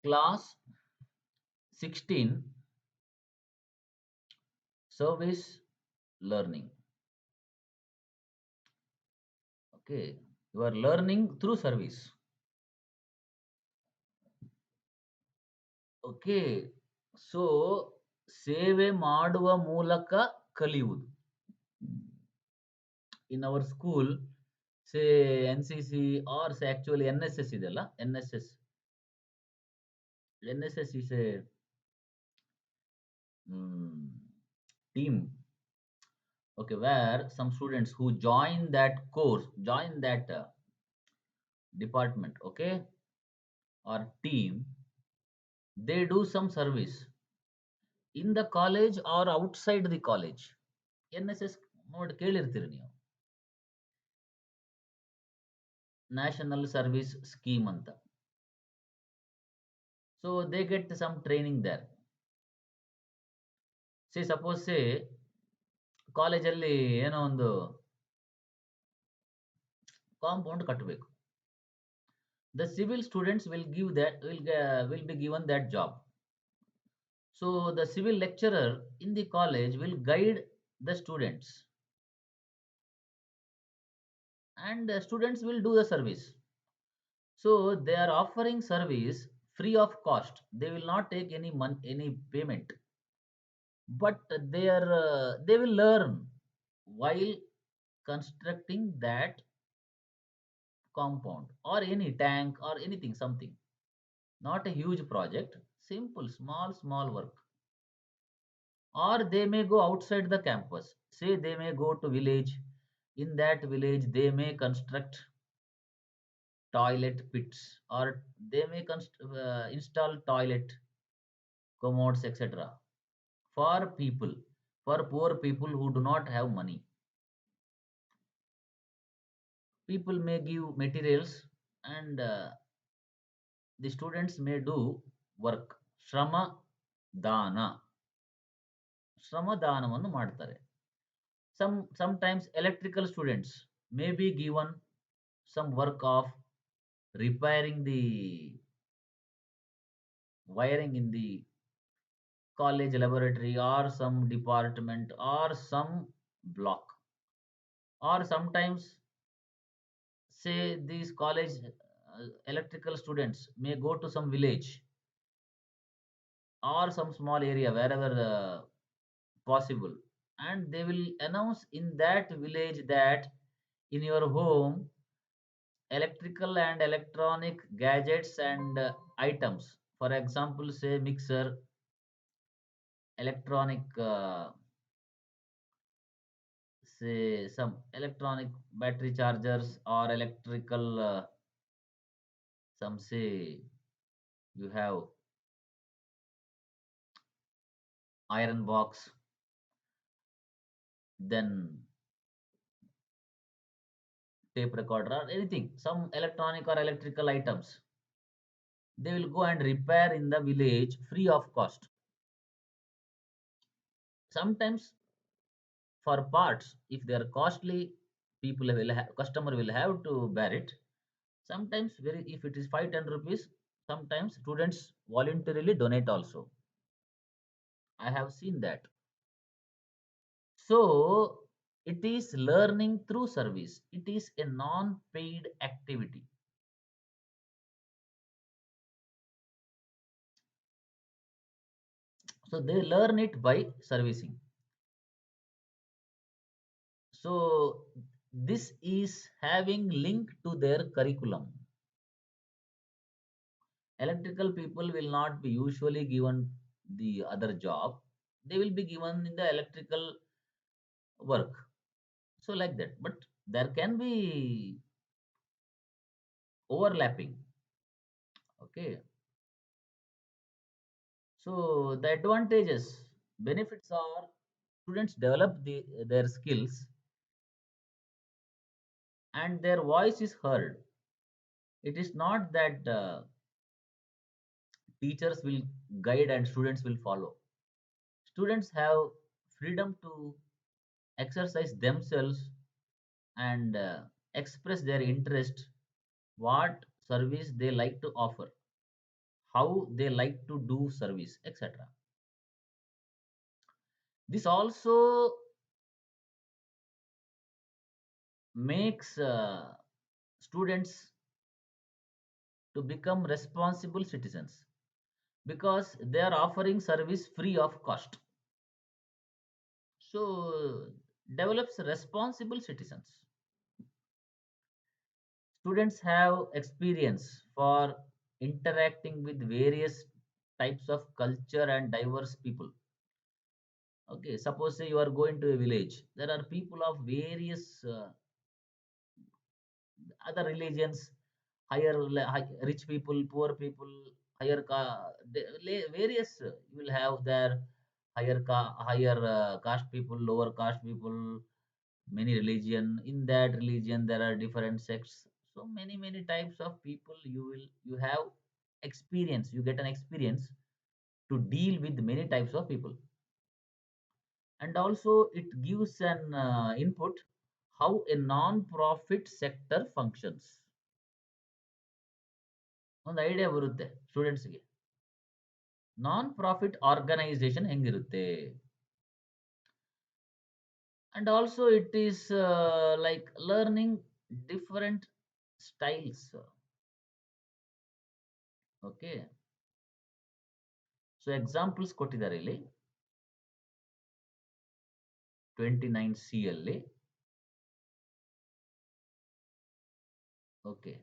Class 16, service learning. Okay, you are learning through service. Okay, so ಸೇವೆ ಮಾಡುವ ಮೂಲಕ ಕಲಿಯುವುದು. In our school, say NCC or say actually NSS ಇದೆಲ್ಲ, NSS is a mm, team, okay, where some students who join that course, join that department, okay, or team, they do some service in the college or outside the college. NSS ನೋಡಿ ಕೇಳಿರ್ತೀರಿ ನೀವು, national service scheme ಅಂತ. So they get some training there. Suppose ಕಾಲೇಜಲ್ಲಿ ಏನೋ ಒಂದು compound ಕಟ್ಟಬೇಕು. The civil students will be given that job. So the civil lecturer in the college will guide the students, and the students will do the service. So they are offering service free of cost. They will not take any payment, but they will learn while constructing that compound or any tank or anything, something. Not a huge project, simple, small work. Or they may go outside the campus. Say they may go to village. In that village, they may construct toilet pits, or they may install toilet commodes, etc. For people, for poor people who do not have money. People may give materials, and the students may do work. Shrama dana. ಶ್ರಮದಾನವನ್ನು ಮಾಡ್ತಾರೆ. Sometimes electrical students may be given some work of repairing the wiring in the college laboratory or some department or some block. Or sometimes, say, these college electrical students may go to some village or some small area wherever possible, and they will announce in that village that in your home electrical and electronic gadgets and items, for example, say mixer, electronic say some electronic battery chargers, or electrical some say you have iron box, then tape recorder or anything, some electronic or electrical items, they will go and repair in the village free of cost. Sometimes for parts, if they are costly, customer will have to bear it. Sometimes very, if it is 5-10 rupees, sometimes students voluntarily donate also. I have seen that. So it is learning through service. It is a non-paid activity. So they learn it by servicing. So this is having link to their curriculum. Electrical people will not be usually given the other job. They will be given in the electrical work. So like that. But there can be overlapping. Okay. So the advantages, benefits are students develop their skills and their voice is heard. It is not that teachers will guide and students will follow. Students have freedom to exercise themselves and express their interest, what service they like to offer, how they like to do service, etc. This also makes students to become responsible citizens because they are offering service free of cost. So develops responsible citizens. Students have experience for interacting with various types of culture and diverse people. Okay, suppose say you are going to a village, there are people of various other religions, rich people, poor people, various you will have their higher caste people, lower caste people, many religion. In that religion there are different sects, so many types of people. You have experience, you get an experience to deal with many types of people. And also it gives an input how a non-profit sector functions. ಒಂದು idea ಬರುತ್ತೆ ಸ್ಟೂಡೆಂಟ್ಸ್ಗೆ non profit organisation ಹೆಂಗಿರುತ್ತೆ. And also it is like learning different styles. Okay, so examples ಕೊಟ್ಟಿದ್ದಾರೆ ಇಲ್ಲಿ 29C ಅಲ್ಲಿ. Okay,